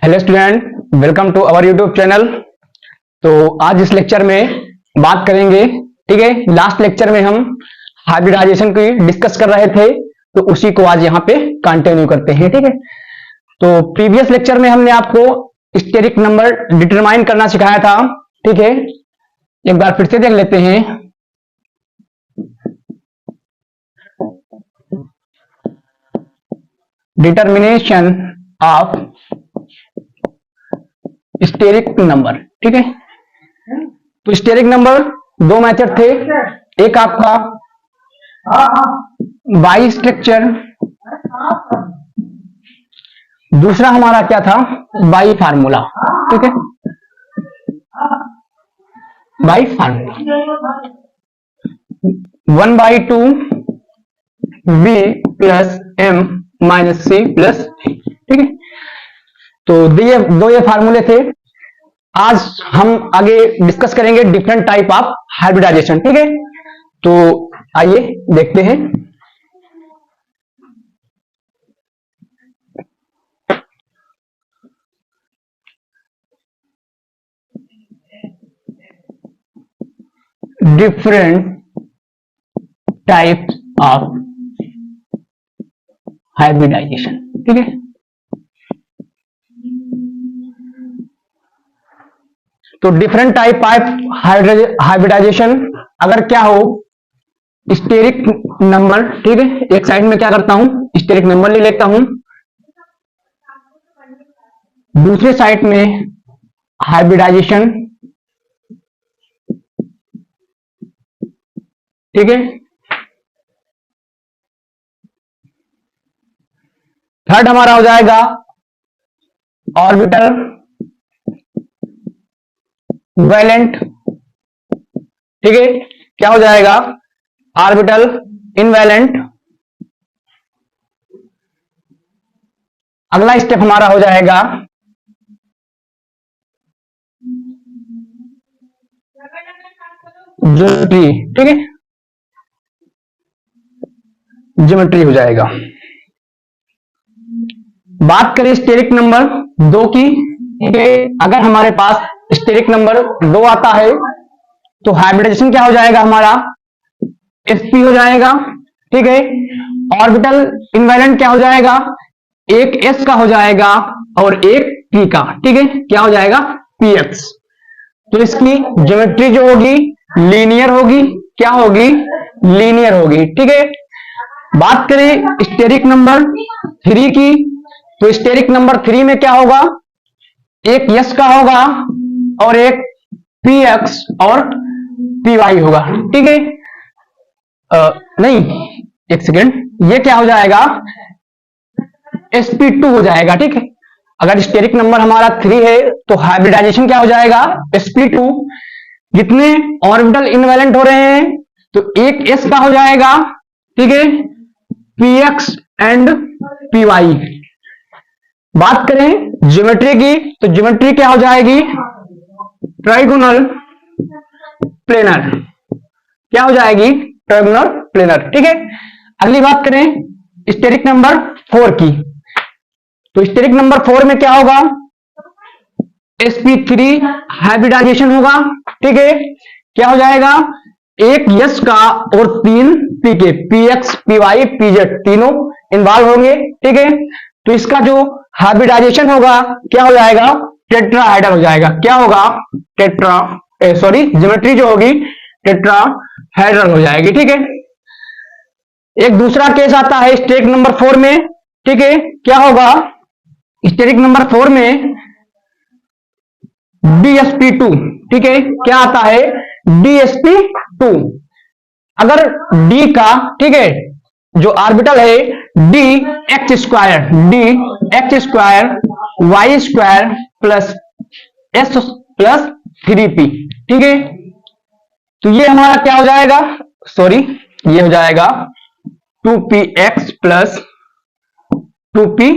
Hello student, welcome to our YouTube channel. तो आज इस लेक्चर में बात करेंगे, ठीक है। लास्ट लेक्चर में हम हाइब्रिडाइजेशन की डिस्कस कर रहे थे, तो उसी को आज यहाँ पे कंटिन्यू करते हैं, ठीक है। तो प्रीवियस लेक्चर में हमने आपको स्टेरिक नंबर डिटरमाइन करना सिखाया था, ठीक है। एक बार फिर से देख लेते हैं। डिटर्मिनेशन ऑफ स्टेरिक नंबर, ठीक है। तो स्टेरिक नंबर दो मेथड थे, एक आपका बाई स्ट्रक्चर, दूसरा हमारा क्या था, बाई फार्मूला, ठीक है। By formula 1/2 b plus m minus C plus, ठीक है। तो ये फार्मूले थे। आज हम आगे डिस्कस करेंगे डिफरेंट टाइप ऑफ हाइब्रिडाइजेशन, ठीक है। तो आइए देखते हैं। डिफरेंट टाइप्स ऑफ हाइब्रिडाइजेशन, ठीक है। तो डिफरेंट टाइप ऑफ हाइब्रिडाइजेशन अगर क्या हो, स्टेरिक नंबर, ठीक है। एक साइड में क्या करता हूं, स्टेरिक नंबर ले लेता हूं, दूसरे साइड में हाइब्रिडाइजेशन, ठीक है। थर्ड हमारा हो जाएगा ऑर्बिटल वैलेंट, ठीक है। क्या हो जाएगा, ऑर्बिटल इनवैलेंट। अगला स्टेप हमारा हो जाएगा ज्योमेट्री, ठीक है। ज्योमेट्री हो जाएगा। बात करें स्टेरिक नंबर दो की, ठीक है। अगर हमारे पास स्टेरिक नंबर दो आता है तो हाइब्रिडाइजेशन क्या हो जाएगा, हमारा sp हो जाएगा, ठीक है। ऑर्बिटल इनवैलेंट क्या हो जाएगा, एक s का हो जाएगा और एक p का, ठीक है। क्या हो जाएगा, px। तो इसकी ज्योमेट्री जो होगी लीनियर होगी, क्या होगी, लीनियर होगी, ठीक है। बात करें स्टेरिक नंबर थ्री की, तो स्टेरिक नंबर थ्री में क्या होगा, एक s का होगा और एक px और py होगा, ठीक है। नहीं, एक सेकेंड, ये क्या हो जाएगा, sp2 हो जाएगा, ठीक है। अगर स्टेरिक नंबर हमारा थ्री है तो हाइब्रिडाइजेशन क्या हो जाएगा, sp2। जितने ऑर्बिटल इनवैलेंट हो रहे हैं तो एक s का हो जाएगा, ठीक है, px एंड py। बात करें ज्योमेट्री की, तो ज्योमेट्री क्या हो जाएगी, ट्राइगोनल प्लेनर, क्या हो जाएगी, ट्राइगोनल प्लेनर, ठीक है। अगली बात करें स्टेरिक नंबर फोर की, तो स्टेरिक नंबर फोर में क्या होगा, sp3 हाइब्रिडाइजेशन होगा, ठीक है। क्या हो जाएगा, एक s का और तीन p के, px py pz तीनों इन्वॉल्व होंगे, ठीक है। तो इसका जो हाइब्रिडाइजेशन होगा क्या हो जाएगा, टेट्राहाइड्रल हो जाएगा। क्या होगा, ज्योमेट्री जो होगी टेट्राहाइड्रल हो जाएगी, ठीक है। एक दूसरा केस आता है स्टेरिक नंबर फोर में, ठीक है। क्या होगा, स्टेरिक नंबर फोर में dsp2, ठीक है। क्या आता है, dsp2। अगर d का, ठीक है, जो ऑर्बिटल है dx square y square plus s plus 3p, ठीक है। तो ये हमारा क्या हो जाएगा, ये हो जाएगा 2px प्लस 2py,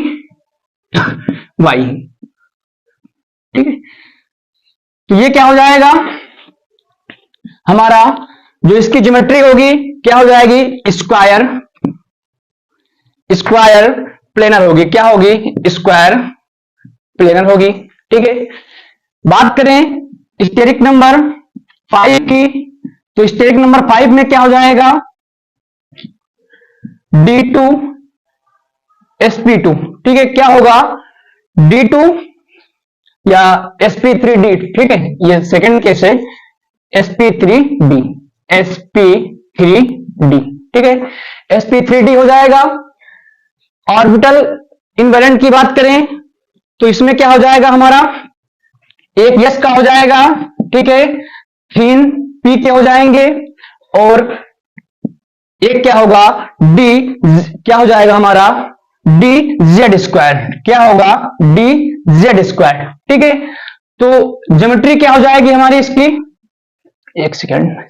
ठीक है। तो ये क्या हो जाएगा, हमारा जो इसकी ज्योमेट्री होगी क्या हो जाएगी, स्क्वायर प्लेनर होगी, क्या होगी, स्क्वायर प्लेनर होगी। ठीक है, बात करें स्टेरिक नंबर 5 की, तो स्टेरिक नंबर 5 में क्या हो जाएगा, D2 sp2। ठीक है, क्या होगा, D2 या sp3d। ठीक है, ये सेकंड केस है, sp3d, sp3d। ठीक है, sp3d हो जाएगा। ऑर्बिटल इनवेलेंट की बात करें तो इसमें क्या हो जाएगा हमारा, एक यस का हो जाएगा। ठीक है, 3 पी के हो जाएंगे और एक क्या होगा, डी क्या हो जाएगा हमारा, डी जेड स्क्वायर। क्या होगा, डी जेड स्क्वायर। ठीक है, तो ज्योमेट्री क्या हो जाएगी हमारी इसकी, एक सेकेंड।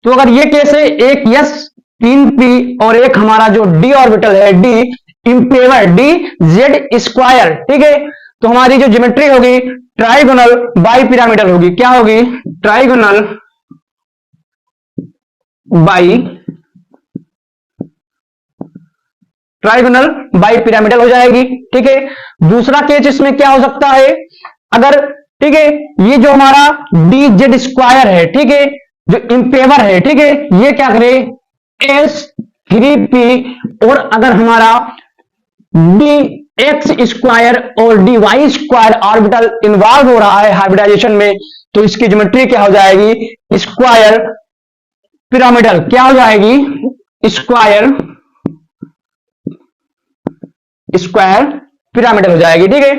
तो अगर ये केस है, एक यस 3 पी और एक हमारा जो डी ऑर्बिटल है, डी इंपेवर, डी जेड स्क्वायर। ठीक है, तो हमारी जो ज्योमेट्री होगी ट्राइगोनल बाई पिरामिडल होगी। क्या होगी, ट्राइगोनल बाई पिरामिडल हो जाएगी। ठीक है, दूसरा केस इसमें क्या हो सकता है, अगर ठीक है ये जो हमारा डी जेड स्क्वायर है, ठीक है, जो इंपेवर है, ठीक है, ये क्या करे, S3P, और अगर हमारा डी एक्स स्क्वायर और D Y square orbital involve हो रहा है हाइब्रिडाइजेशन में, तो इसकी ज्योमेट्री क्या हो जाएगी, स्क्वायर पिरामिडल। क्या हो जाएगी, स्क्वायर पिरामिडल हो जाएगी। ठीक है,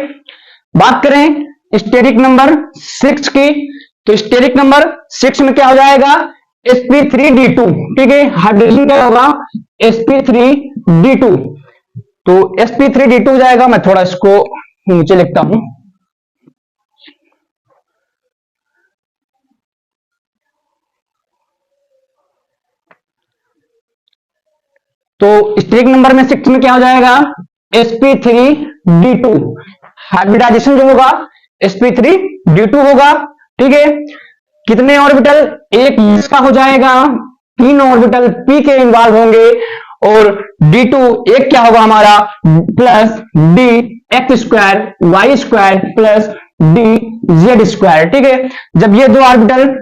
बात करें स्टेरिक नंबर 6 की, तो स्टेरिक नंबर 6 में क्या हो जाएगा, sp3d2। ठीक है, हाइड्रोजन क्या होगा, sp3d2। तो sp3d2 हो जाएगा। मैं थोड़ा इसको नीचे लिखता हूं, तो स्टेरिक नंबर में 6 में क्या हो जाएगा, sp3d2। हाइब्रिडाइजेशन जो होगा sp3d2 होगा। ठीक है, कितने ऑर्बिटल, एक इसका हो जाएगा, 3 ऑर्बिटल p के इन्वॉल्व होंगे और d2 एक क्या होगा हमारा, plus D x square Y square plus D Z square. ठीक है, जब ये दो ऑर्बिटल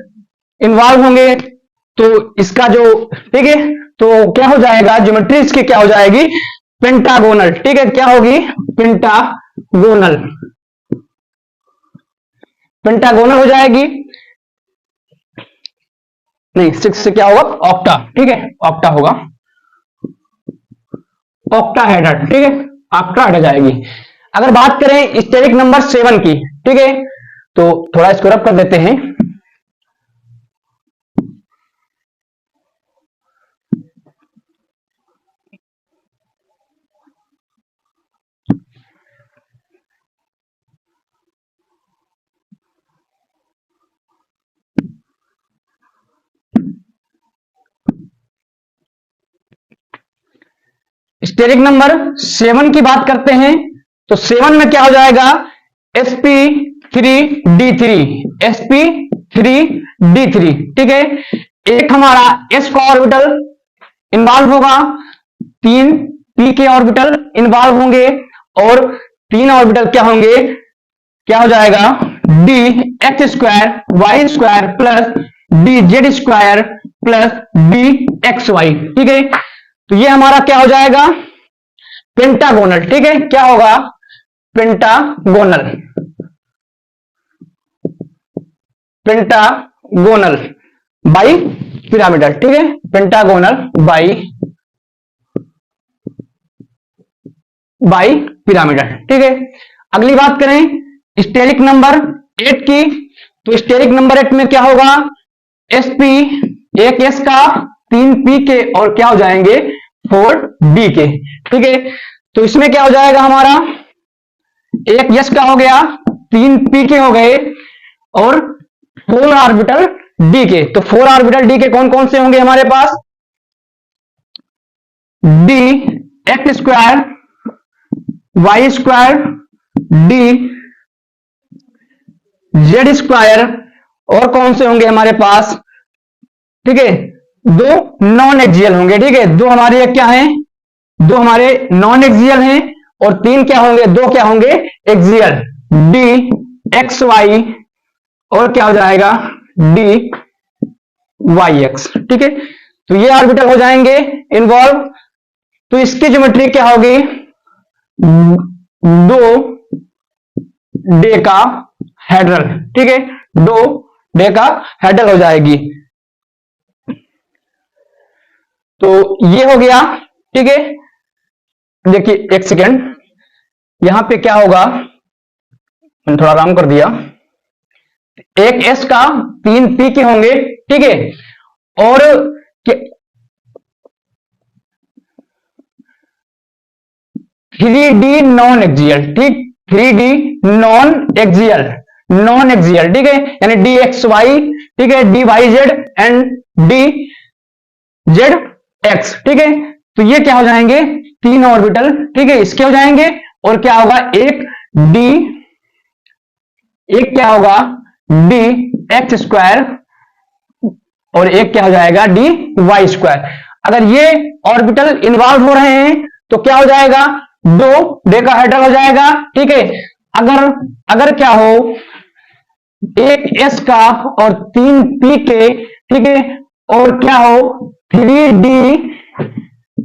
इन्वॉल्व होंगे तो इसका जो, ठीक है, तो क्या हो जाएगा, ज्योमेट्री इसकी क्या हो जाएगी, पेंटागोनल। ठीक है, क्या होगी, पेंटागोनल हो जाएगी। नहीं, 6 से क्या होगा, ऑक्टा। ठीक है, ऑक्टा होगा, ऑक्टा हेडर। ठीक है, ऑक्टा हेडर जाएगी। अगर बात करें स्टेरिक नंबर 7 की, ठीक है, तो थोड़ा इसको रब कर देते हैं। स्टेरिक नंबर 7 की बात करते हैं, तो 7 में क्या हो जाएगा, sp3d3, sp3d3। ठीक है, एक हमारा s का ऑर्बिटल इन्वॉल्व होगा, 3 p के ऑर्बिटल इन्वॉल्व होंगे और 3 ऑर्बिटल क्या होंगे, क्या हो जाएगा, D x square Y square plus D Z square plus D X Y. ठीक है, तो ये हमारा क्या हो जाएगा, पेंटागोनल। ठीक है, क्या होगा, पेंटागोनल बाई पिरामिडल। ठीक है, पेंटागोनल बाई पिरामिडल। ठीक है, अगली बात करें स्टेरिक नंबर 8 की, तो स्टेरिक नंबर 8 में क्या होगा, sp एक s का 3 p के और क्या हो जाएंगे 4 d के। ठीक है, तो इसमें क्या हो जाएगा हमारा, एक यस का हो गया, 3 p के हो गए और 4 ऑर्बिटल d के। तो 4 ऑर्बिटल d के कौन कौन से होंगे हमारे पास, d x square Y square d Z square, और कौन से होंगे हमारे पास, ठीक है, 2 नॉन एक्सियल होंगे। ठीक है, 2 हमारे क्या हैं, 2 हमारे नॉन एक्सियल हैं और 3 क्या होंगे, 2 क्या होंगे एक्सियल, डी एक्स वाई और क्या हो जाएगा डी वाई एक्स। ठीक है, तो ये ऑर्बिटल हो जाएंगे इन्वॉल्व। तो इसकी ज्योमेट्री क्या होगी, 2 डेकाहेड्रल। ठीक है, 2 डेकाहेड्रल हो जाएगी। तो ये हो गया। ठीक है, देखिए एक सेकेंड, यहां पे क्या होगा, मैंने थोड़ा आराम कर दिया। एक एस का 3 पी के होंगे। ठीक है, और 3D नॉन एक्सियल। ठीक, 3D non axial, non axial. ठीक है, यानी डी एक्स वाई, ठीक है, D Y Z and D Z X. ठीक है, तो ये क्या हो जाएंगे, 3 ऑर्बिटल। ठीक है, इसके हो जाएंगे। और क्या होगा, एक क्या होगा डी एक्स स्क्वायर और एक क्या हो जाएगा डी वाई स्क्वायर। अगर ये ऑर्बिटल इन्वॉल्व हो रहे हैं तो क्या हो जाएगा, 2 डेकाहेड्रल हो जाएगा। ठीक है, अगर क्या हो, एक एस का और 3 पी के। ठीक है, और क्या हो 3D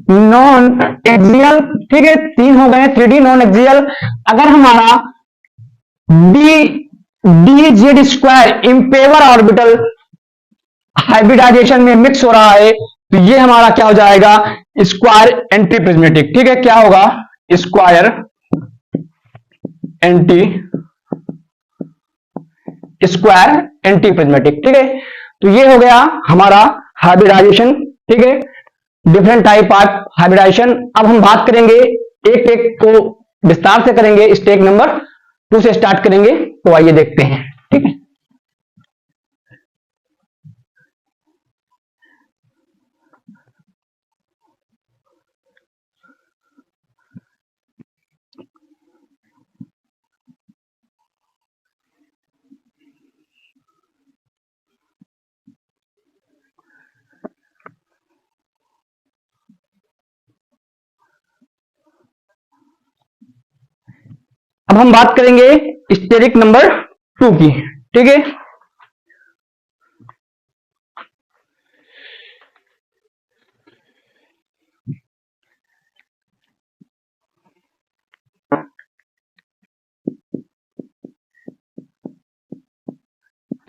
नॉन एक्सियल। ठीक है, 3 हो गए 3D नॉन एक्सियल। अगर हमारा डी जेड स्क्वायर इम्पेवर ऑर्बिटल हाइब्रिडाइजेशन में मिक्स हो रहा है तो ये हमारा क्या हो जाएगा, स्क्वायर एंटी प्रिज्मेटिक। ठीक है, क्या होगा, स्क्वायर एंटी प्रिज्मेटिक। ठीक है, तो ये हो गया हमारा हाइब्रिडाइजेशन। ठीक है, डिफरेंट टाइप ऑफ हाइब्रिडाइजेशन। अब हम बात करेंगे एक एक को विस्तार से करेंगे, स्टेप नंबर 2 से स्टार्ट करेंगे। तो आइए देखते हैं। ठीक है, अब हम बात करेंगे स्टेरिक नंबर 2 की। ठीक है,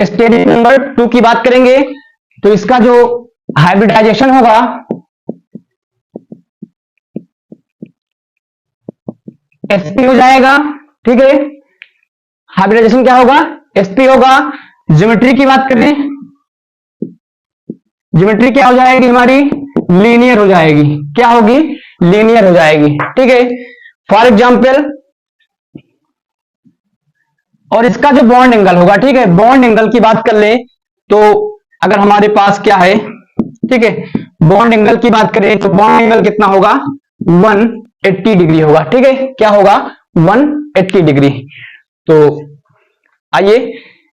स्टेरिक नंबर 2 की बात करेंगे तो इसका जो हाइब्रिडाइजेशन होगा sp हो जाएगा। ठीक है, हाइब्रिडाइजेशन क्या होगा, sp होगा। ज्योमेट्री की बात करें, ज्योमेट्री क्या हो जाएगी हमारी, लीनियर हो जाएगी। क्या होगी, लीनियर हो जाएगी। ठीक है, फॉर एग्जाम्पल, और इसका जो बॉन्ड एंगल होगा, ठीक है, बॉन्ड एंगल की बात कर ले तो अगर हमारे पास क्या है, ठीक है, बॉन्ड एंगल की बात करें तो बॉन्ड एंगल कितना होगा, 180 डिग्री होगा। ठीक है, क्या होगा, 180 डिग्री। तो आइए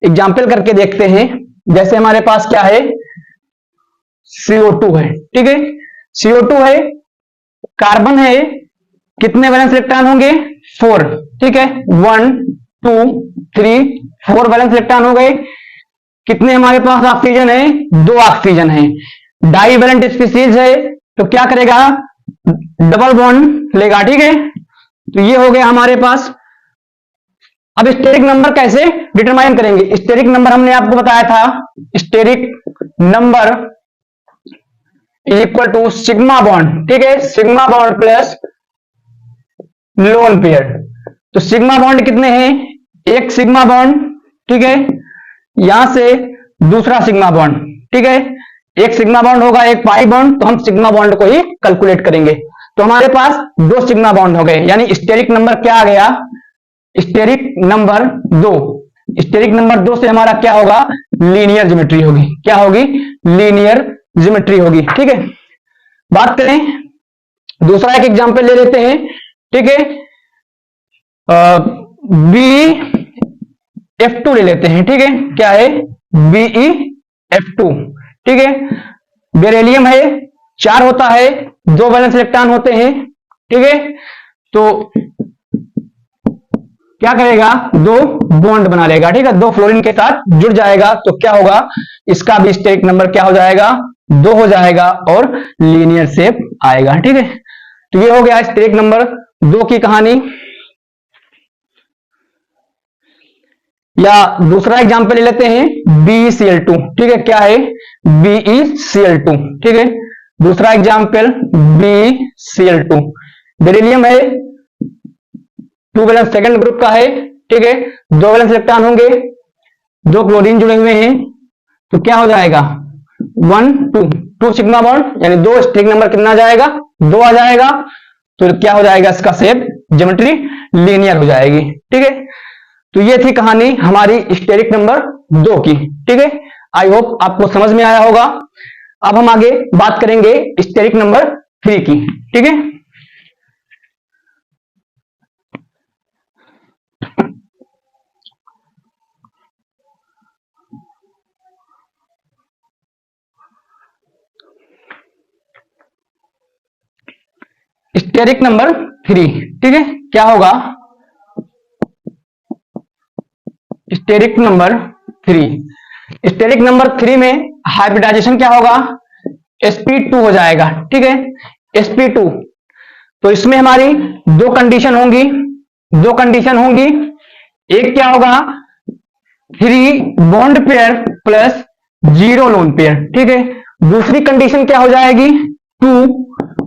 एग्जाम्पल करके देखते हैं। जैसे हमारे पास क्या है, CO2 है। ठीक है, CO2 है, कार्बन है, कितने वैलेंस इलेक्ट्रॉन होंगे, 4। ठीक है, 1 2 3 4 वैलेंस इलेक्ट्रॉन हो गए। कितने हमारे पास ऑक्सीजन है, 2 ऑक्सीजन है। डाई वैलेंट स्पीसीज है तो क्या करेगा, डबल बॉन्ड लेगा। ठीक है, तो ये हो गया हमारे पास। अब स्टेरिक नंबर कैसे डिटरमाइन करेंगे, स्टेरिक नंबर हमने आपको बताया था, steric number equal to sigma bond. ठीक है, sigma bond plus lone pair. तो सिग्मा बॉन्ड कितने हैं, एक सिग्मा बॉन्ड। ठीक है, यहां से दूसरा सिग्मा बॉन्ड। ठीक है, एक सिग्मा बॉन्ड होगा, एक पाई बॉन्ड, तो हम सिग्मा बॉन्ड को ही कैलकुलेट करेंगे। तो हमारे पास 2 सिग्मा बॉन्ड हो गए, यानी स्टेरिक नंबर क्या आ गया, स्टेरिक नंबर 2। स्टेरिक नंबर 2 से हमारा क्या होगा, लीनियर ज्योमेट्री होगी। क्या होगी, लीनियर ज्योमेट्री होगी। ठीक है, बात करें दूसरा एक एग्जांपल ले लेते हैं। ठीक है, BeF2 ले लेते हैं। ठीक है, क्या है, BeF2। ठीक है, बेरिलियम है, 4 होता है, 2 वैलेंस इलेक्ट्रॉन होते हैं। ठीक है, तो क्या करेगा, दो बॉन्ड बना लेगा, ठीक है, दो फ्लोरीन के साथ जुड़ जाएगा, तो क्या होगा, इसका भी स्टेरिक नंबर क्या हो जाएगा, 2 हो जाएगा और लीनियर शेप आएगा, ठीक है। तो ये हो गया स्टेरिक नंबर 2 की कहानी। या दूसरा एग्जांपल ले लेते हैं, BeCl2, ठीक है, क्या है, BeCl2, ठीक है। दूसरा एग्जांपल BeCl2, बेरिलियम है, 2 वैलेंस सेकंड ग्रुप का है, ठीक है, 2 वैलेंस इलेक्ट्रॉन होंगे, 2 क्लोरीन जुड़े हुए हैं, तो क्या हो जाएगा, 1 2 सिग्मा बॉन्ड, यानी 2 स्टेरिक नंबर कितना जाएगा, 2 आ जाएगा, तो क्या हो जाएगा, इसका शेप ज्योमेट्री लीनियर हो जाएगी, ठीक है। तो ये थी कहानी हमारी स्टेरिक नंबर 2 की, ठीक है। आई होप आपको समझ में आया होगा। अब हम आगे बात करेंगे स्टेरिक नंबर 3 की, ठीक है। स्टेरिक नंबर 3, ठीक है, क्या होगा, स्टेरिक नंबर 3, स्टेरिक नंबर 3 में हाइब्रिडाइजेशन क्या होगा, sp2 हो जाएगा, ठीक है, sp2। तो इसमें हमारी दो कंडीशन होंगी, एक क्या होगा, 3 bond pair plus 0 lone pair, ठीक है। दूसरी कंडीशन क्या हो जाएगी, 2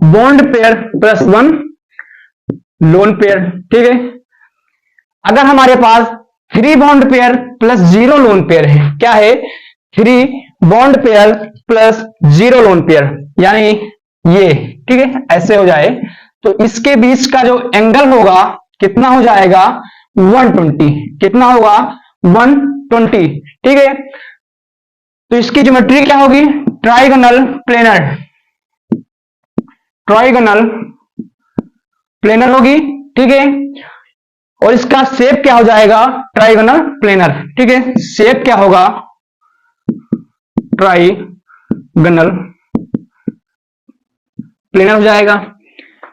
bond pair plus 1 lone pair, ठीक है। अगर हमारे पास 3 bond pair plus 0 lone pair है, क्या है, 3 bond pair plus 0 lone pair, यानी ये, ठीक है, ऐसे हो जाए, तो इसके बीच का जो एंगल होगा कितना हो जाएगा, 120, कितना होगा, 120, ठीक है। तो इसकी ज्योमेट्री क्या होगी, ट्राइगोनल प्लेनर होगी, ठीक है। और इसका शेप क्या हो जाएगा, ट्राइगोनल प्लेनर, ठीक है, शेप क्या होगा, ट्राइगोनल प्लेनर हो जाएगा।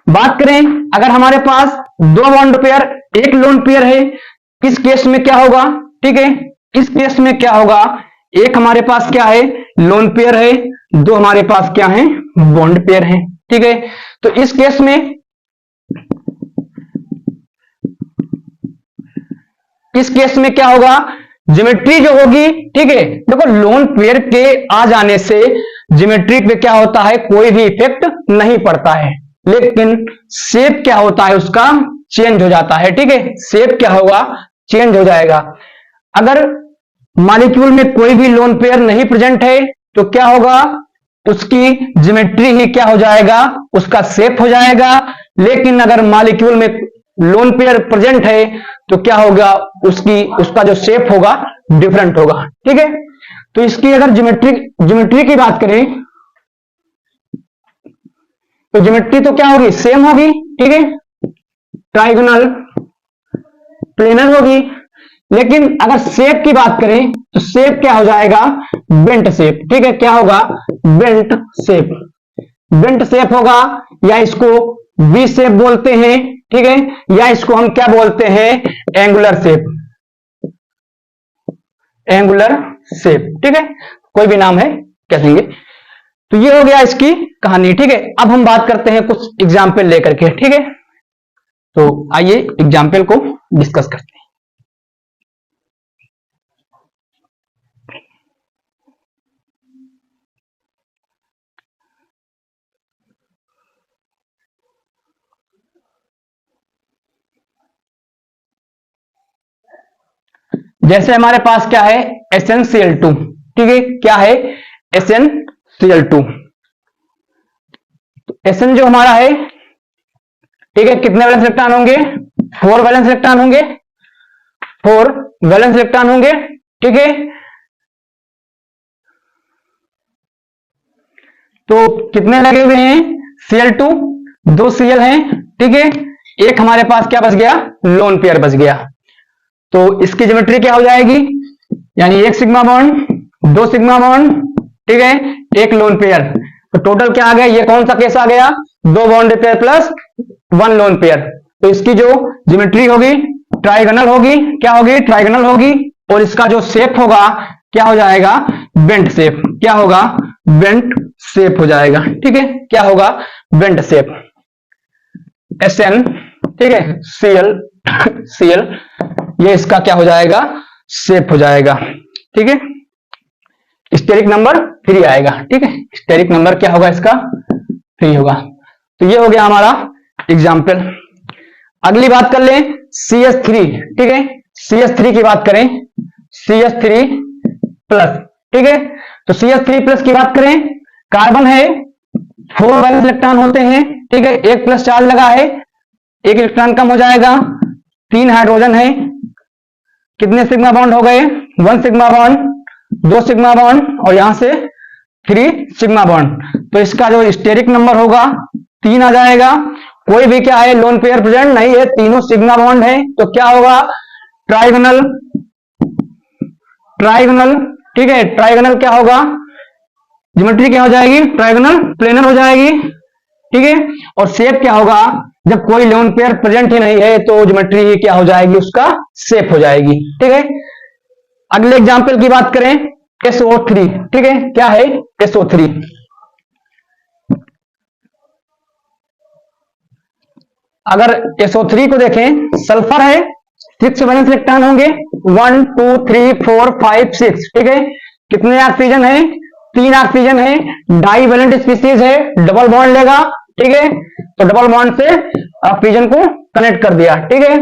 बात करें अगर हमारे पास 2 बॉन्ड पेयर 1 लोन पेयर है, इस केस में क्या होगा, ठीक है, इस केस में क्या होगा, एक हमारे पास क्या है, लोन पेयर है, 2 हमारे पास क्या है, बॉन्ड पेयर है, ठीक है। तो इस केस में क्या होगा, ज्योमेट्री जो होगी, ठीक है, देखो लोन पेयर के आ जाने से ज्योमेट्री पे क्या होता है, कोई भी इफेक्ट नहीं पड़ता है, लेकिन शेप क्या होता है, उसका चेंज हो जाता है, ठीक है, शेप क्या होगा, चेंज हो जाएगा। अगर मॉलिक्यूल में कोई भी लोन पेयर नहीं प्रेजेंट है, तो क्या होगा, उसकी ज्योमेट्री ही क्या हो जाएगा, उसका शेप हो जाएगा। लेकिन अगर मॉलिक्यूल में लोन पेयर प्रेजेंट है, तो क्या होगा, उसका जो शेप होगा डिफरेंट होगा, ठीक है। तो इसकी अगर ज्योमेट्री की बात करें, तो ज्योमेट्री तो क्या होगी, सेम होगी, ठीक है, ट्राइगोनल प्लेनर होगी। लेकिन अगर शेप की बात करें, तो शेप क्या हो जाएगा, बेंट शेप, ठीक है, क्या होगा, बेंट शेप होगा, या इसको वी शेप बोलते हैं, ठीक है, या इसको हम क्या बोलते हैं, एंगुलर शेप, ठीक है, कोई भी नाम है कह देंगे। तो ये हो गया इसकी कहानी, ठीक है। अब हम बात करते हैं कुछ एग्जाम्पल लेकर के, ठीक है। तो आइए एग्जाम्पल को डिस्कस करते हैं। जैसे हमारे पास क्या है, SnCl2, ठीक है, क्या है, SnCl2। तो Sn जो हमारा है, ठीक है, कितने वैलेंस इलेक्ट्रॉन होंगे, 4 वैलेंस इलेक्ट्रॉन होंगे, ठीक है। तो कितने लगे हुए हैं, Cl2, 2 Cl हैं, ठीक है, एक हमारे पास क्या बच गया, लोन पेयर बच गया। तो इसकी ज्योमेट्री क्या हो जाएगी, यानी 1 सिग्मा बॉन्ड, 2 सिग्मा बॉन्ड, ठीक है, 1 लोन पेयर। तो टोटल क्या आ गया, ये कौन सा केस आ गया, 2 bond pair plus 1 loan pair. तो इसकी जो ज्योमेट्री होगी ट्राइगोनल होगी, क्या होगी, ट्राइगोनल होगी, और इसका जो शेप होगा क्या हो जाएगा, बेंट शेप, क्या होगा, बेंट शेप हो जाएगा, ठीक है, क्या होगा, बेंट शेप, SN, ठीक है, CL ये इसका क्या हो जाएगा, शेप हो जाएगा, ठीक है, स्टेरिक नंबर 3 आएगा, ठीक है, स्टेरिक नंबर क्या होगा इसका, 3 होगा। तो ये हो गया हमारा एग्जाम्पल। अगली बात कर लें CS3, ठीक है, CS3 की बात करें, CS3 प्लस, ठीक है, तो CS3 प्लस की बात करें, कार्बन है, 4 वैलेंस इलेक्ट्रॉन होते हैं, ठीक है, एक प्लस चार्ज लगा है, एक इलेक्ट्रॉन कम हो जाएगा, 3 हाइड्रोजन है, कितने सिग्मा बॉन्ड हो गए, 1 सिग्मा बॉन्ड, 2 सिग्मा बॉन्ड, और यहां से 3 सिग्मा बॉन्ड, तो इसका जो स्टेरिक नंबर होगा 3 आ जाएगा। कोई भी क्या है, लोन पेयर प्रेजेंट नहीं है, तीनों सिग्मा बॉन्ड है, तो क्या होगा, ट्राइगोनल, ठीक है, ट्राइगोनल क्या होगा, ज्योमेट्री क्या हो जाएगी, ट्राइगोनल प्लेनर हो जाएगी, ठीक है, और शेप क्या होगा, जब कोई लोन पेयर प्रेजेंट ही नहीं है तो ज्योमेट्री क्या हो जाएगी, उसका शेप हो जाएगी, ठीक है। अगले एग्जांपल की बात करें, SO3, ठीक है, क्या है, SO3, अगर SO3 को देखें, सल्फर है, 6 वैलेंस इलेक्ट्रॉन होंगे, 1 2 3 4 5 6, ठीक है, कितने ऑक्सीजन है, 3 ऑक्सीजन है, डाई वैलेंट स्पीसीज है, डबल बॉन्ड लेगा, ठीक है, तो डबल बॉन्ड से ऑक्सीजन को कनेक्ट कर दिया, ठीक है,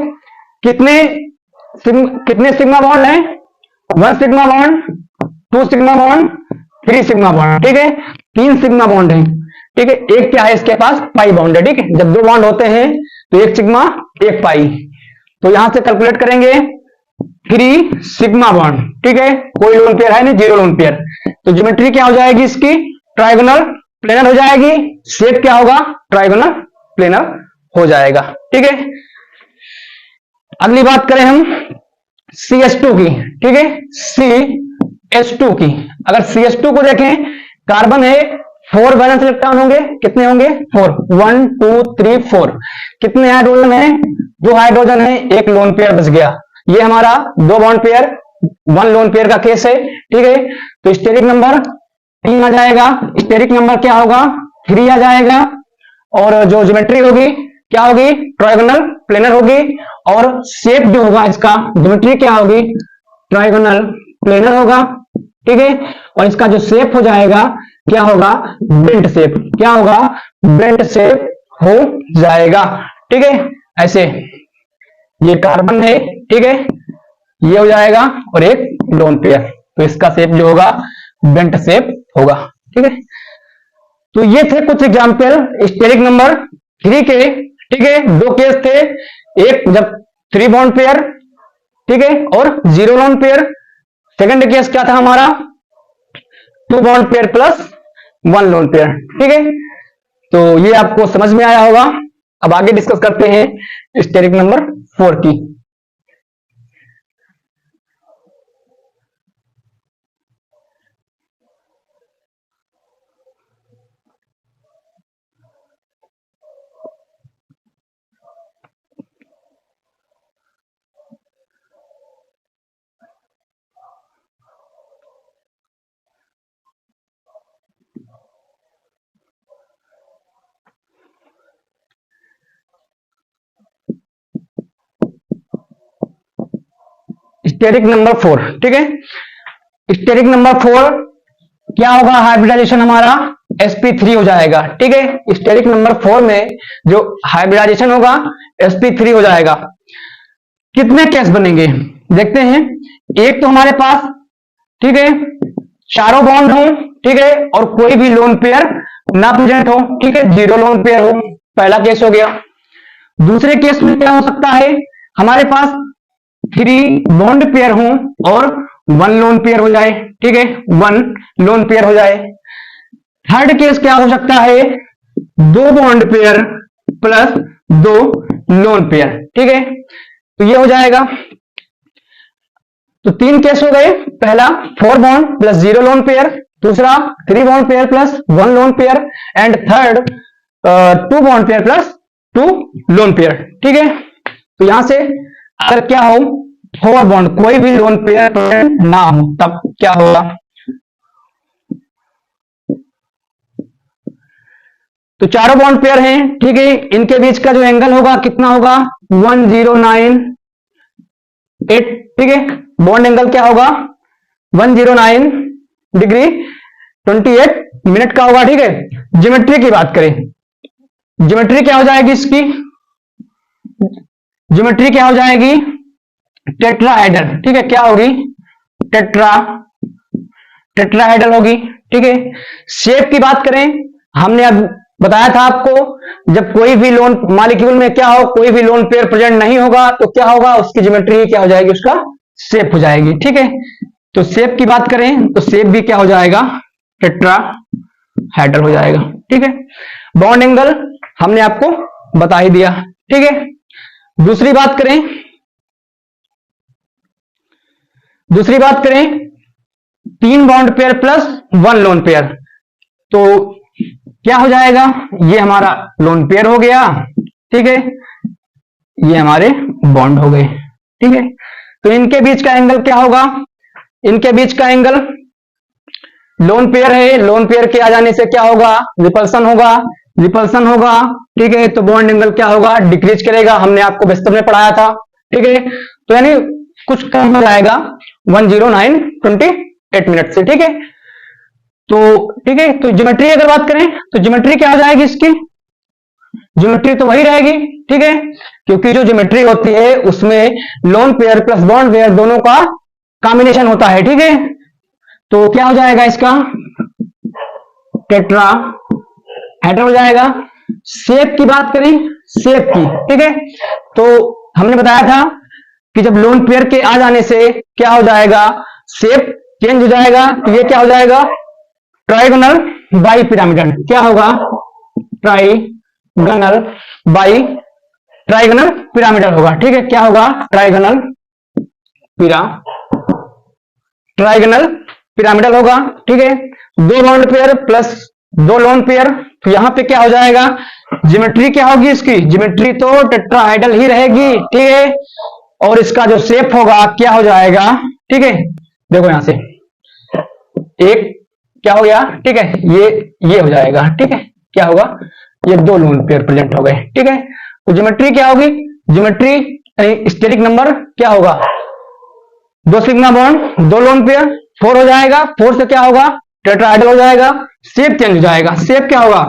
कितने सिग्मा बॉन्ड है, 1 sigma bond, 2 sigma bond, 3 sigma bond, ठीक है, 3 सिग्मा बॉन्ड है, ठीक है, एक क्या है इसके पास, पाई बॉन्ड है, ठीक है, जब 2 बॉन्ड होते हैं तो 1 सिग्मा 1 पाई, तो यहां से कैलकुलेट करेंगे 3 सिग्मा बॉन्ड, ठीक है, कोई लोन पेयर है नहीं, 0 लोन पेयर, तो ज्योमेट्री क्या हो जाएगी इसकी, ट्राइगोनल प्लेनर हो जाएगी, शेप क्या होगा, ट्राइगोनल प्लेनर हो जाएगा, ठीक है। अगली बात करें हम CS2 की, ठीक है, CS2 की, अगर CS2 को देखें, कार्बन है, 4 वैलेंस इलेक्ट्रॉन होंगे, कितने होंगे, 4, 1 2 3 4, कितने हाइड्रोजन है, 2 हाइड्रोजन है, एक लोन पेयर बच गया, ये हमारा 2 बॉन्ड पेयर 1 लोन पेयर का केस है, ठीक है, तो स्टेरिक नंबर 3 आ जाएगा, स्टेरिक नंबर क्या होगा, 3 आ जाएगा, और जो ज्योमेट्री होगी क्या होगी, ट्राइगोनल प्लेनर होगी, और शेप जो होगा इसका, ज्योमेट्री क्या होगी, ट्राइगोनल प्लेनर होगा, ठीक है, और इसका जो शेप हो जाएगा क्या होगा, बेंट शेप, क्या होगा, बेंट शेप हो जाएगा, ठीक है, ऐसे ये कार्बन है, ठीक है, ये हो जाएगा, और एक लोन पेयर, तो इसका शेप जो होगा बेंट शेप होगा, ठीक है। तो ये थे कुछ एग्जाम्पल स्टेरिक नंबर 3 के, ठीक है, 2 केस थे, एक जब 3 बॉन्ड पेयर, ठीक है, और 0 लोन पेयर, सेकंड केस क्या था हमारा, 2 bond pair plus 1 lone pair, ठीक है, तो ये आपको समझ में आया होगा। अब आगे डिस्कस करते हैं स्टेरिक नंबर 4 की। स्टेरिक नंबर 4, ठीक है, स्टेरिक नंबर 4 क्या होगा, हाइब्रिडाइजेशन हमारा sp3 हो जाएगा, ठीक है, स्टेरिक नंबर 4 में जो हाइब्रिडाइजेशन होगा sp3 हो जाएगा। कितने केस बनेंगे देखते हैं, एक तो हमारे पास, ठीक है, चारों बॉन्ड हो, ठीक है, और कोई भी लोन पेयर ना प्रेजेंट हो, ठीक है, 0 लोन पेयर हो, पहला केस हो गया। दूसरे केस में क्या हो सकता है, हमारे पास 3 बॉन्ड पेयर हो और 1 लोन पेयर हो जाए, ठीक है, 1 लोन पेयर हो जाए। थर्ड केस क्या हो सकता है, 2 bond pair plus 2 lone pair, ठीक है, तो ये हो जाएगा। तो 3 केस हो गए, पहला 4 बॉन्ड प्लस 0 लोन पेयर, दूसरा 3 bond pair plus 1 lone pair, and third 2 bond pair plus two lone pair, ठीक है। तो यहां से अगर क्या हो, 4 बॉन्ड, कोई भी लोन पेयर प्रेजेंट ना हो, तब क्या होगा? तो चारों बॉन्ड पेयर हैं, ठीक है। इनके बीच का जो एंगल होगा कितना होगा? 1098, ठीक है। बॉन्ड एंगल क्या होगा? 109 डिग्री 28 मिनट का होगा, ठीक है। ज्योमेट्री की बात करें, ज्योमेट्री क्या हो जाएगी इसकी? ज्योमेट्री क्या हो जाएगी? टेट्राहेड्रल, ठीक है। क्या होगी? टेट्राहेड्रल होगी, ठीक है। शेप की बात करें, हमने अब बताया था आपको, जब कोई भी लोन मॉलिक्यूल में क्या हो, कोई भी लोन पेयर प्रेजेंट नहीं होगा तो क्या होगा? उसकी ज्योमेट्री क्या हो जाएगी? उसका शेप हो जाएगी, ठीक है। तो शेप की बात करें तो शेप भी क्या हो जाएगा? टेट्राहेड्रल हो जाएगा, ठीक है। बॉन्ड एंगल हमने आपको बता ही दिया, ठीक है। दूसरी बात करें 3 bond pair plus 1 loan pair, तो क्या हो जाएगा? ये हमारा लोन पेयर हो गया, ठीक है। ये हमारे बॉन्ड हो गए, ठीक है। तो इनके बीच का एंगल क्या होगा? इनके बीच का एंगल, लोन पेयर है, लोन पेयर के आ जाने से क्या होगा? रिपल्सन होगा, ठीक है। तो बॉन्ड एंगल क्या होगा? डिक्रीज करेगा, हमने आपको बेस्टर में पढ़ाया था, ठीक है। तो यानी कुछ कम हो जाएगा 10928 मिनट से, ठीक है। तो ठीक है, तो ज्योमेट्री अगर बात करें तो ज्योमेट्री क्या हो जाएगी इसकी? ज्योमेट्री तो वही रहेगी, ठीक है, क्योंकि जो ज्योमेट्री होती है उसमें lone pair plus bond pair दोनों का कॉम्बिनेशन होता है, ठीक है। तो क्या हो जाएगा इसका? टेट्राहेड्रल हो जाएगा। शेप की बात करें, शेप की, ठीक है, तो हमने बताया था कि जब लोन पेयर के आ जाने से क्या हो जाएगा? शेप चेंज हो जाएगा। तो ये क्या हो जाएगा? Trigonal bi pyramidal. क्या होगा? ट्राइगोनल पिरामिडल होगा, ठीक है। क्या होगा? ट्राइगोनल पिरामिडल होगा, ठीक है। 2 bond pair plus 2 loan pair, तो यहां पे क्या हो जाएगा? ज्योमेट्री क्या होगी इसकी? ज्योमेट्री तो टेट्राहेड्रल ही रहेगी, ठीक है। और इसका जो शेप होगा क्या हो जाएगा? ठीक है, देखो यहां से एक क्या हो गया, ठीक है, ये हो जाएगा, ठीक है। क्या होगा? ये 2 लोन पेयर प्रेजेंट हो गए, ठीक है। तो ज्योमेट्री क्या होगी? ज्योमेट्री स्टेरिक नंबर क्या होगा? 2 सिग्मा बॉन्ड 2 लोन पेयर 4 हो जाएगा। 4 से क्या होगा? टेट्राहेड्रल हो जाएगा। शेप चेंज हो जाएगा। शेप क्या होगा?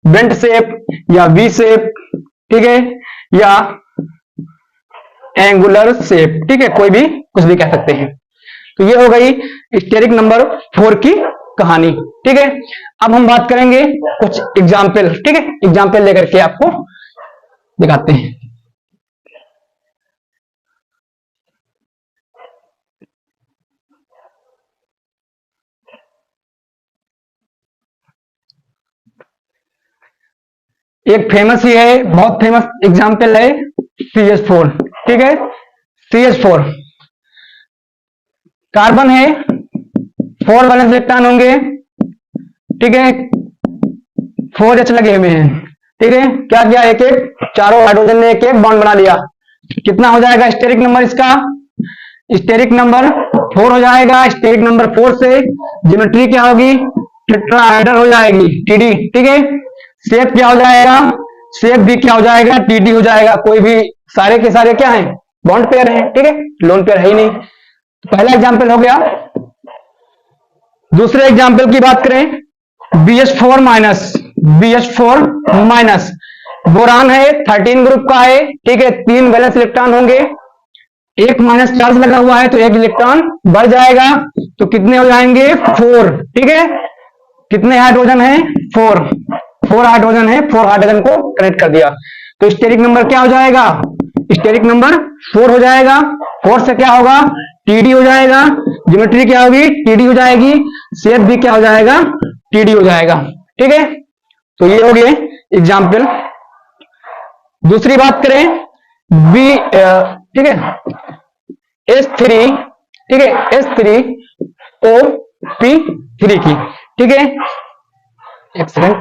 बेंट शेप या वी शेप, ठीक है, या एंगुलर शेप, ठीक है, कोई भी कुछ भी कह सकते हैं। तो ये हो गई स्टेरिक नंबर 4 की कहानी, ठीक है। अब हम बात करेंगे कुछ एग्जाम्पल, ठीक है, एग्जाम्पल लेकर के आपको दिखाते हैं। एक फेमस ही है, बहुत फेमस एग्जाम्पल है CH4, ठीक है। CH4 कार्बन है, 4 वैलेंस इलेक्ट्रॉन होंगे, ठीक है, 4H लगे हुए हैं, ठीक है। क्या किया? एक चारों हाइड्रोजन ने एक बॉन्ड बना लिया। कितना हो जाएगा स्टेरिक नंबर इसका? स्टेरिक नंबर 4 हो जाएगा। स्टेरिक नंबर 4 से ज्योमेट्री क्या होगी? टेट्राहेड्रल हो जाएगी, TD, ठीक है। शेप क्या हो जाएगा? शेप भी क्या हो जाएगा? TD हो जाएगा। कोई भी सारे के सारे क्या हैं? बॉन्ड पेयर हैं, ठीक है, लोन पेयर है ही नहीं। तो पहला एग्जाम्पल हो गया। दूसरे एग्जाम्पल की बात करें, BH4 माइनस बोरान है, 13 ग्रुप का है, ठीक है, 3 वैलेंस इलेक्ट्रॉन होंगे, एक माइनस चार्ज लगा हुआ है तो एक इलेक्ट्रॉन बढ़ जाएगा। तो कितने हो जाएंगे? 4, ठीक है। कितने हाइड्रोजन है? 4 हाइड्रोजन है। 4 हाइड्रोजन को कनेक्ट कर दिया तो स्टेरिक नंबर क्या हो जाएगा? स्टेरिक नंबर 4 हो जाएगा। 4 से क्या होगा? TD हो जाएगा। ज्योमेट्री क्या होगी? TD हो जाएगी। शेप भी क्या हो जाएगा? TD हो जाएगा, ठीक है। तो ये हो गए एग्जाम्पल। दूसरी बात करें ठीक है, S3, ठीक है, S3O3 की, ठीक है। एक सेकेंड,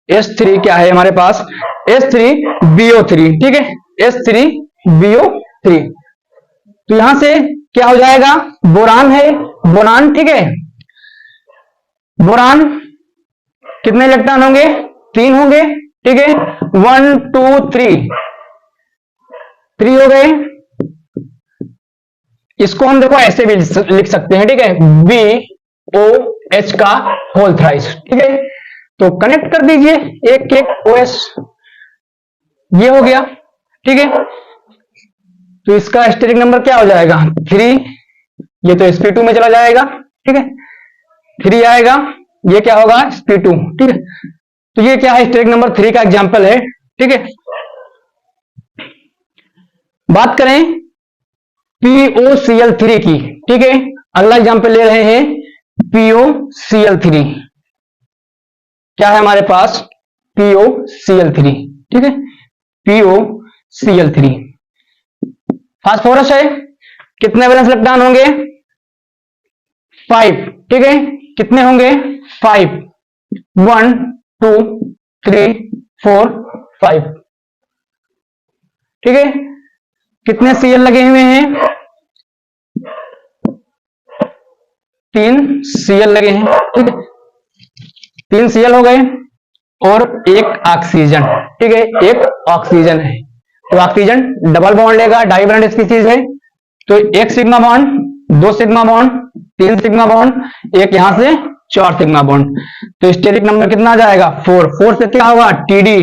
S3 क्या है हमारे पास, S3BO3, ठीक है, S3BO3। तो यहां से क्या हो जाएगा, बोरान है, बोरान, ठीक है, बोरान कितने इलेक्ट्रॉन होंगे, 3 होंगे, ठीक है, 1 2 3 हो गए। इसको हम देखो ऐसे भी लिख सकते हैं, ठीक है, BOH का होल थ्राइस, ठीक है। तो कनेक्ट कर दीजिए एक एक OS, ये हो गया, ठीक है। तो इसका स्टेरिक नंबर क्या हो जाएगा, 3, ये तो sp2 में चला जाएगा, ठीक है, 3 आएगा, ये क्या होगा, sp2, ठीक है। तो ये क्या है, स्टेरिक नंबर 3 का एग्जाम्पल है, ठीक है। बात करें POCl3 की, ठीक है, अगला एग्जाम्पल ले रहे हैं POCl3। क्या है हमारे पास, POCl3, ठीक है, POCl3 फास्फोरस है, कितने वैलेंस इलेक्ट्रॉन होंगे, 5, ठीक है, कितने होंगे, 5, 1 2 3 4 5, ठीक है। कितने Cl लगे हुए हैं, 3 Cl लगे हैं, ठीक है, 3 Cl हो गए और एक ऑक्सीजन, ठीक है, एक ऑक्सीजन है। तो ऑक्सीजन डबल बॉन्ड लेगा, डाइवैलेंट स्पीशीज है, तो एक sigma bond, 2 sigma bond, 3 sigma bond, एक यहां से 4 सिग्मा बॉन्ड। तो स्टेरिक नंबर कितना आ जाएगा, 4 से क्या होगा, TD,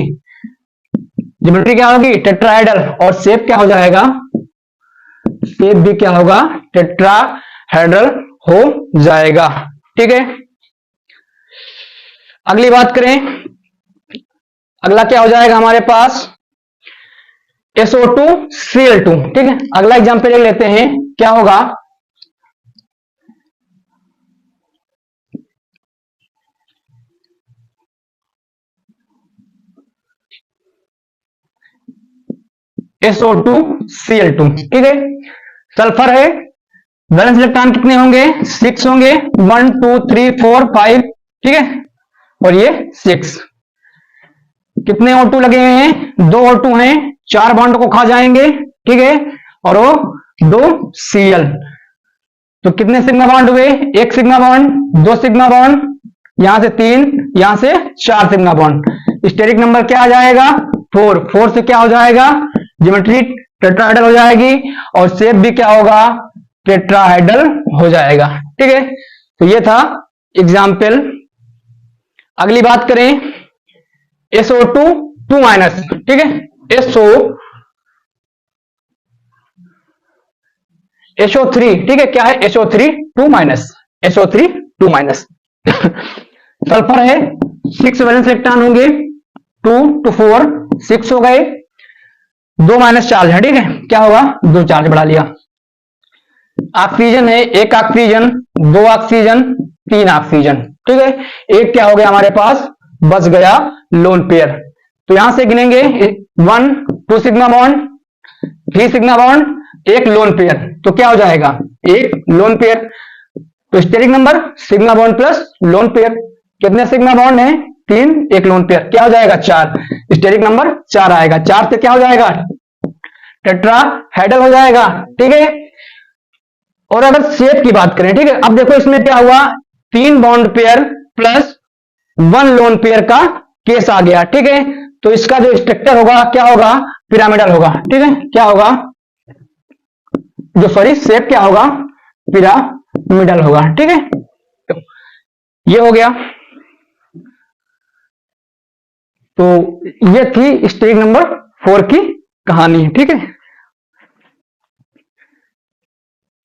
ज्योमेट्री क्या होगी, टेट्राहेड्रल, और शेप क्या हो जाएगा, शेप भी क्या होगा, टेट्राहेड्रल हो जाएगा, ठीक है। अगली बात करें, अगला क्या हो जाएगा हमारे पास, SO2Cl2, ठीक है। अगला एग्जाम्पल ले लेते हैं, क्या होगा, SO2Cl2, ठीक है, सल्फर है, वैलेंस इलेक्ट्रॉन कितने होंगे, 6 होंगे, 1 2 3 4 5, ठीक है, और ये 6। कितने O2 लगे हुए हैं, 2 O2 हैं, 4 बॉन्ड को खा जाएंगे, ठीक है, और वो 2 Cl। तो कितने सिग्मा बॉन्ड हुए, एक सिग्मा बॉन्ड, 2 सिग्मा बॉन्ड, यहां से 3, यहां से 4 सिग्मा बॉन्ड। स्टेरिक नंबर क्या आ जाएगा, 4 से क्या हो जाएगा, ज्योमेट्री टेट्राहेड्रल हो जाएगी, और शेप भी क्या होगा, टेट्राहेड्रल हो जाएगा, ठीक है। तो ये था एग्जाम्पल। अगली बात करें, SO2 2 माइनस, ठीक है, SO3, ठीक है, क्या है, SO3 2 minus, SO3 2 minus. Sulphur है, 6 वैलेंस इलेक्ट्रॉन होंगे, 2 to 4 6 हो गए, 2 माइनस चार्ज है, ठीक है, क्या होगा, 2 चार्ज बढ़ा लिया। ऑक्सीजन है, एक ऑक्सीजन, 2 ऑक्सीजन, 3 ऑक्सीजन, ठीक है, एक क्या हो गया हमारे पास, बच गया लोन पेयर। तो यहां से गिनेंगे, 1 2 सिग्मा बॉन्ड, 3 सिग्मा बॉन्ड, एक लोन पेयर, तो क्या हो जाएगा, एक लोन पेयर। तो steric number sigma bond plus lone pair, कितने सिग्मा बॉन्ड है, 3, एक लोन पेयर, क्या हो जाएगा, 4, स्टेरिक नंबर 4 आएगा। 4 से क्या हो जाएगा, टेट्राहेड्रल हो जाएगा, ठीक है। और अगर शेप की बात करें, ठीक है, अब देखो इसमें क्या हुआ, 3 bond pair plus 1 lone pair का केस आ गया, ठीक है। तो इसका जो स्ट्रक्चर होगा क्या होगा, पिरामिडल होगा, ठीक है, क्या होगा, जो सॉरी शेप क्या होगा, पिरामिडल होगा, ठीक है। तो ये हो गया। तो ये थी स्टेज नंबर 4 की कहानी, ठीक है।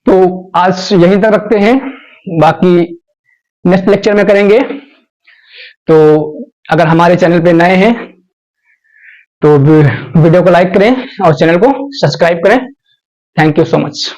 तो आज यहीं तक रखते हैं, बाकी नेक्स्ट लेक्चर में करेंगे। तो अगर हमारे चैनल पे नए हैं तो वीडियो को लाइक करें और चैनल को सब्सक्राइब करें। Thank you so much.